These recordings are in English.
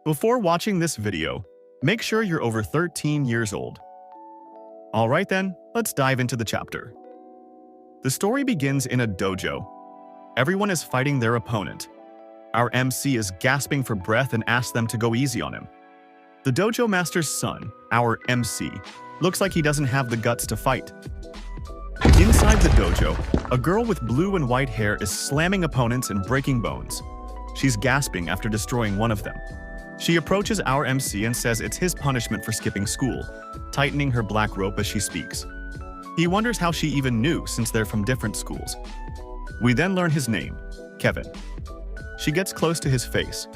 Before watching this video, make sure you're over 13 years old. Alright then, let's dive into the chapter. The story begins in a dojo. Everyone is fighting their opponent. Our MC is gasping for breath and asks them to go easy on him. The dojo master's son, our MC, looks like he doesn't have the guts to fight. Inside the dojo, a girl with blue and white hair is slamming opponents and breaking bones. She's gasping after destroying one of them. She approaches our MC and says it's his punishment for skipping school, tightening her black rope as she speaks. He wonders how she even knew since they're from different schools. We then learn his name, Kevin. She gets close to his face.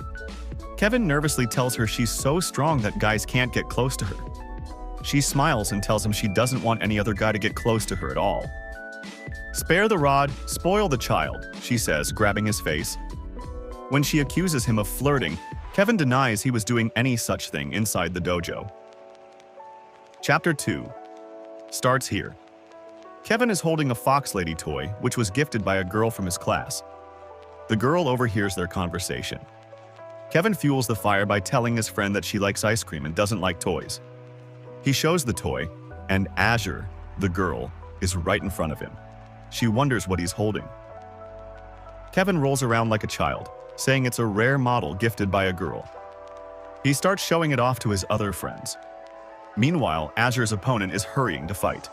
Kevin nervously tells her she's so strong that guys can't get close to her. She smiles and tells him she doesn't want any other guy to get close to her at all. "Spare the rod, spoil the child," she says, grabbing his face. When she accuses him of flirting, Kevin denies he was doing any such thing inside the dojo. Chapter 2 starts here. Kevin is holding a fox lady toy, which was gifted by a girl from his class. The girl overhears their conversation. Kevin fuels the fire by telling his friend that she likes ice cream and doesn't like toys. He shows the toy, and Azure, the girl, is right in front of him. She wonders what he's holding. Kevin rolls around like a child, saying it's a rare model gifted by a girl. He starts showing it off to his other friends. Meanwhile, Azure's opponent is hurrying to fight.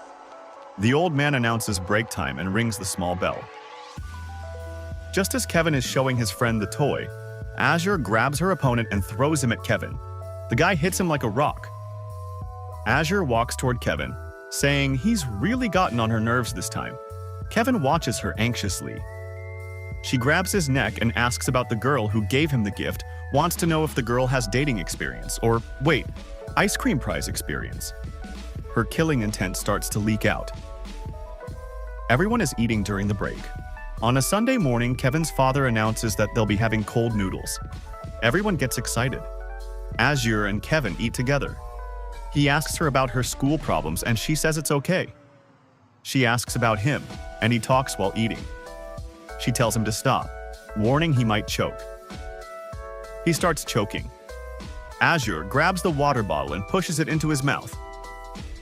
The old man announces break time and rings the small bell. Just as Kevin is showing his friend the toy, Azure grabs her opponent and throws him at Kevin. The guy hits him like a rock. Azure walks toward Kevin, saying he's really gotten on her nerves this time. Kevin watches her anxiously. She grabs his neck and asks about the girl who gave him the gift, wants to know if the girl has dating experience, or wait, ice cream prize experience. Her killing intent starts to leak out. Everyone is eating during the break. On a Sunday morning, Kevin's father announces that they'll be having cold noodles. Everyone gets excited. Azure and Kevin eat together. He asks her about her school problems and she says it's okay. She asks about him, and he talks while eating. She tells him to stop, warning he might choke. He starts choking. Azure grabs the water bottle and pushes it into his mouth.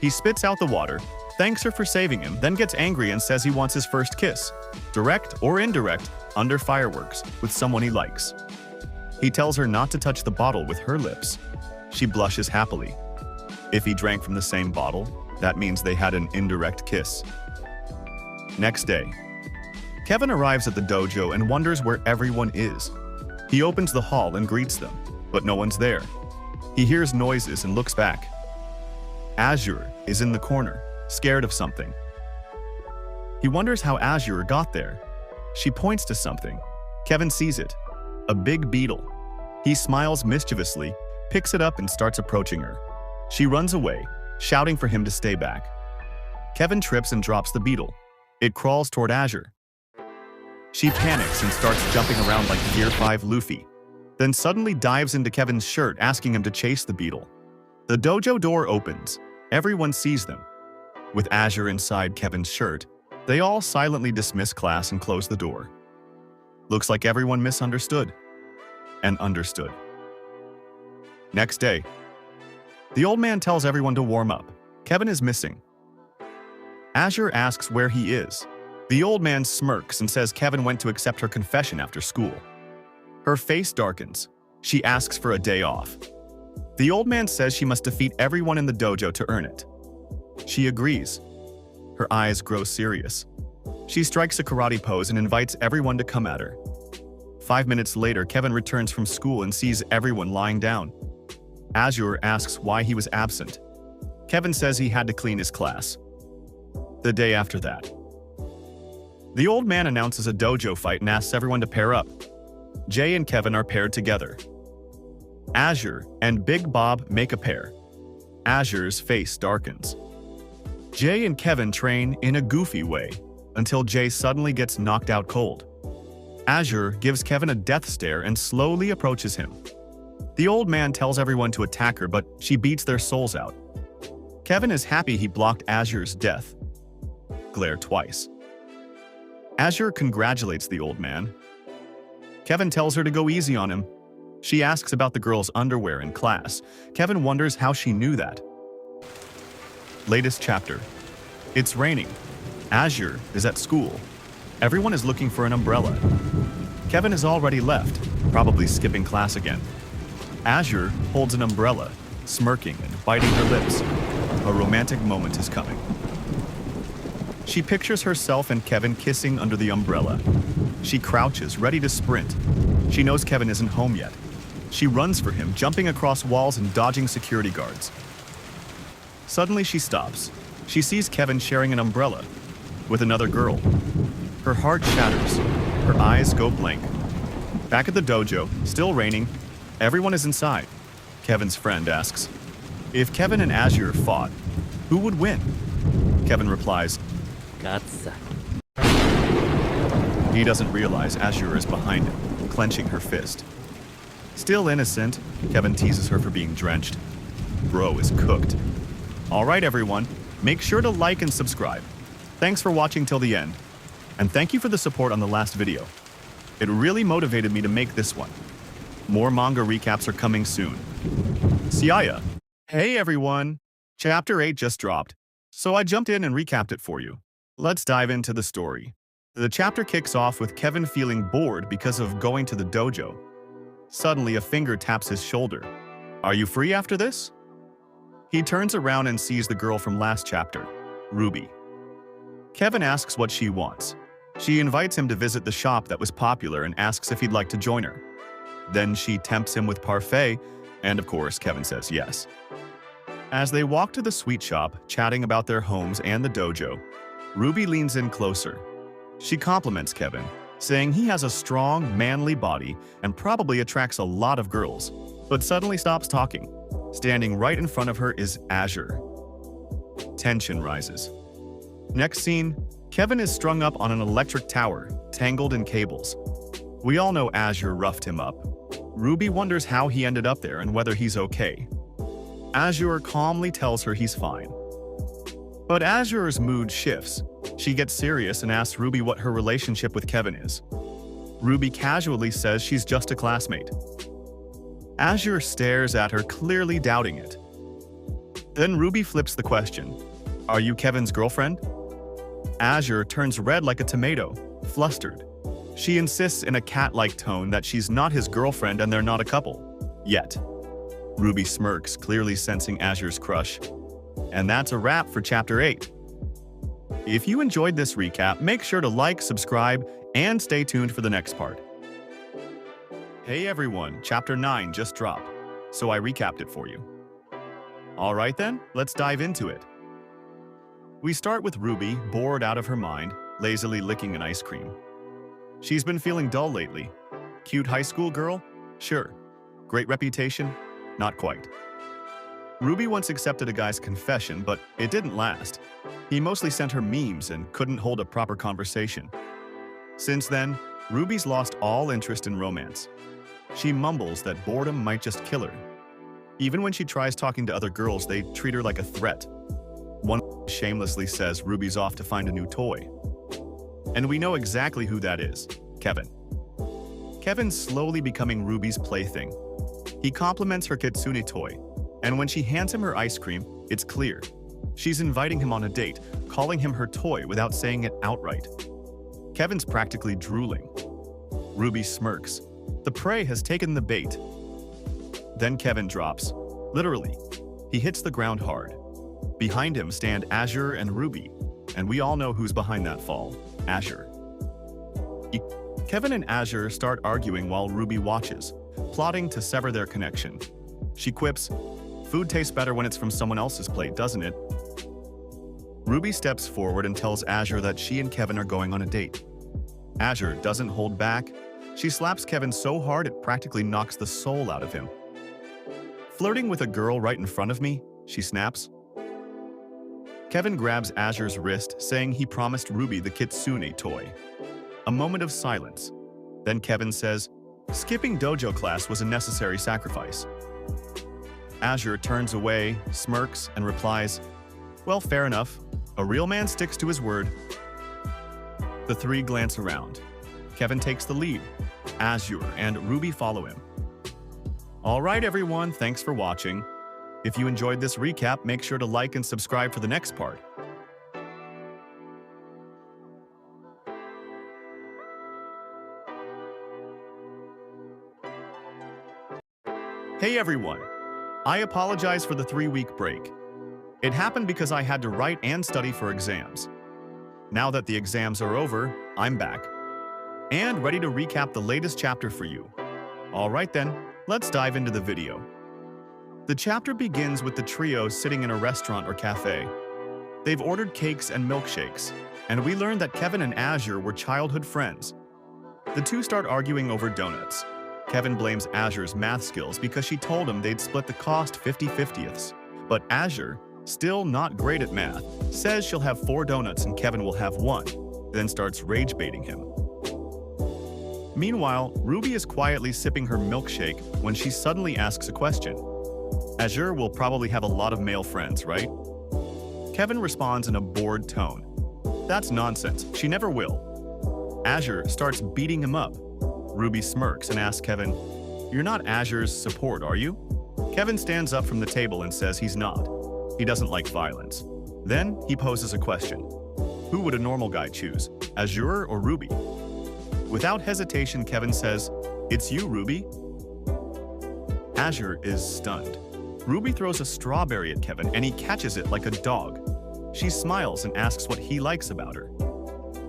He spits out the water, thanks her for saving him, then gets angry and says he wants his first kiss, direct or indirect, under fireworks, with someone he likes. He tells her not to touch the bottle with her lips. She blushes happily. If he drank from the same bottle, that means they had an indirect kiss. Next day, Kevin arrives at the dojo and wonders where everyone is. He opens the hall and greets them, but no one's there. He hears noises and looks back. Azure is in the corner, scared of something. He wonders how Azure got there. She points to something. Kevin sees it, a big beetle. He smiles mischievously, picks it up and starts approaching her. She runs away, shouting for him to stay back. Kevin trips and drops the beetle. It crawls toward Azure. She panics and starts jumping around like Gear 5 Luffy, then suddenly dives into Kevin's shirt asking him to chase the beetle. The dojo door opens. Everyone sees them. With Azure inside Kevin's shirt, they all silently dismiss class and close the door. Looks like everyone misunderstood. And understood. Next day, the old man tells everyone to warm up. Kevin is missing. Azure asks where he is. The old man smirks and says Kevin went to accept her confession after school. Her face darkens. She asks for a day off. The old man says she must defeat everyone in the dojo to earn it. She agrees. Her eyes grow serious. She strikes a karate pose and invites everyone to come at her. 5 minutes later, Kevin returns from school and sees everyone lying down. Azure asks why he was absent. Kevin says he had to clean his class. The day after that, the old man announces a dojo fight and asks everyone to pair up. Jay and Kevin are paired together. Azure and Big Bob make a pair. Azure's face darkens. Jay and Kevin train in a goofy way until Jay suddenly gets knocked out cold. Azure gives Kevin a death stare and slowly approaches him. The old man tells everyone to attack her, but she beats their souls out. Kevin is happy he blocked Azure's death. Glare twice. Azure congratulates the old man. Kevin tells her to go easy on him. She asks about the girl's underwear in class. Kevin wonders how she knew that. Latest chapter. It's raining. Azure is at school. Everyone is looking for an umbrella. Kevin has already left, probably skipping class again. Azure holds an umbrella, smirking and biting her lips. A romantic moment is coming. She pictures herself and Kevin kissing under the umbrella. She crouches, ready to sprint. She knows Kevin isn't home yet. She runs for him, jumping across walls and dodging security guards. Suddenly she stops. She sees Kevin sharing an umbrella with another girl. Her heart shatters. Her eyes go blank. Back at the dojo, still raining, everyone is inside. Kevin's friend asks, if Kevin and Azure fought, who would win? Kevin replies, Gatsa. He doesn't realize Azure is behind him, clenching her fist. Still innocent, Kevin teases her for being drenched. Bro is cooked. Alright everyone, make sure to like and subscribe. Thanks for watching till the end. And thank you for the support on the last video. It really motivated me to make this one. More manga recaps are coming soon. See ya! Hey everyone! Chapter 8 just dropped, so I jumped in and recapped it for you. Let's dive into the story. The chapter kicks off with Kevin feeling bored because of going to the dojo. Suddenly, a finger taps his shoulder. Are you free after this? He turns around and sees the girl from last chapter, Ruby. Kevin asks what she wants. She invites him to visit the shop that was popular and asks if he'd like to join her. Then she tempts him with parfait, and of course, Kevin says yes. As they walk to the sweet shop, chatting about their homes and the dojo, Ruby leans in closer. She compliments Kevin, saying he has a strong, manly body and probably attracts a lot of girls, but suddenly stops talking. Standing right in front of her is Azure. Tension rises. Next scene, Kevin is strung up on an electric tower, tangled in cables. We all know Azure roughed him up. Ruby wonders how he ended up there and whether he's okay. Azure calmly tells her he's fine. But Azure's mood shifts. She gets serious and asks Ruby what her relationship with Kevin is. Ruby casually says she's just a classmate. Azure stares at her, clearly doubting it. Then Ruby flips the question. Are you Kevin's girlfriend? Azure turns red like a tomato, flustered. She insists in a cat-like tone that she's not his girlfriend and they're not a couple. Yet. Ruby smirks, clearly sensing Azure's crush. And that's a wrap for Chapter 8. If you enjoyed this recap, make sure to like, subscribe, and stay tuned for the next part. Hey everyone, Chapter 9 just dropped, so I recapped it for you. Alright then, let's dive into it. We start with Ruby, bored out of her mind, lazily licking an ice cream. She's been feeling dull lately. Cute high school girl? Sure. Great reputation? Not quite. Ruby once accepted a guy's confession, but it didn't last. He mostly sent her memes and couldn't hold a proper conversation. Since then, Ruby's lost all interest in romance. She mumbles that boredom might just kill her. Even when she tries talking to other girls, they treat her like a threat. One shamelessly says Ruby's off to find a new toy. And we know exactly who that is, Kevin. Kevin's slowly becoming Ruby's plaything. He compliments her kitsune toy, and when she hands him her ice cream, it's clear. She's inviting him on a date, calling him her toy without saying it outright. Kevin's practically drooling. Ruby smirks. The prey has taken the bait. Then Kevin drops. Literally. He hits the ground hard. Behind him stand Azure and Ruby, and we all know who's behind that fall. Azure. Kevin and Azure start arguing while Ruby watches, plotting to sever their connection. She quips, "Food tastes better when it's from someone else's plate, doesn't it?" Ruby steps forward and tells Azure that she and Kevin are going on a date. Azure doesn't hold back. She slaps Kevin so hard it practically knocks the soul out of him. "Flirting with a girl right in front of me?" she snaps. Kevin grabs Azure's wrist, saying he promised Ruby the kitsune toy. A moment of silence. Then Kevin says, "Skipping dojo class was a necessary sacrifice." Azure turns away, smirks, and replies, "Well, fair enough. A real man sticks to his word." The three glance around. Kevin takes the lead. Azure and Ruby follow him. Alright everyone, thanks for watching. If you enjoyed this recap, make sure to like and subscribe for the next part. Hey everyone! I apologize for the 3-week break. It happened because I had to write and study for exams. Now that the exams are over, I'm back. And ready to recap the latest chapter for you. Alright then, let's dive into the video. The chapter begins with the trio sitting in a restaurant or cafe. They've ordered cakes and milkshakes, and we learn that Kevin and Azure were childhood friends. The two start arguing over donuts. Kevin blames Azure's math skills because she told him they'd split the cost 50/50ths. But Azure, still not great at math, says she'll have 4 donuts and Kevin will have 1, then starts rage-baiting him. Meanwhile, Ruby is quietly sipping her milkshake when she suddenly asks a question. Azure will probably have a lot of male friends, right? Kevin responds in a bored tone. That's nonsense, she never will. Azure starts beating him up. Ruby smirks and asks Kevin, "You're not Azure's support, are you?" Kevin stands up from the table and says he's not. He doesn't like violence. Then he poses a question. Who would a normal guy choose, Azure or Ruby? Without hesitation, Kevin says, "It's you, Ruby." Azure is stunned. Ruby throws a strawberry at Kevin and he catches it like a dog. She smiles and asks what he likes about her.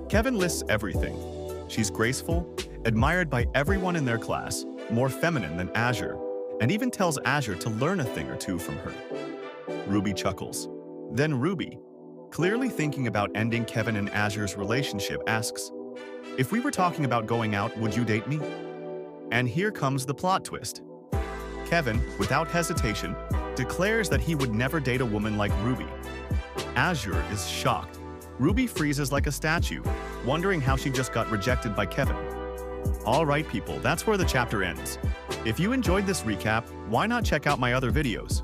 Kevin lists everything. She's graceful, admired by everyone in their class, more feminine than Azure, and even tells Azure to learn a thing or two from her. Ruby chuckles. Then Ruby, clearly thinking about ending Kevin and Azure's relationship, asks, "If we were talking about going out, would you date me?" And here comes the plot twist. Kevin, without hesitation, declares that he would never date a woman like Ruby. Azure is shocked. Ruby freezes like a statue, wondering how she just got rejected by Kevin. Alright people, that's where the chapter ends. If you enjoyed this recap, why not check out my other videos?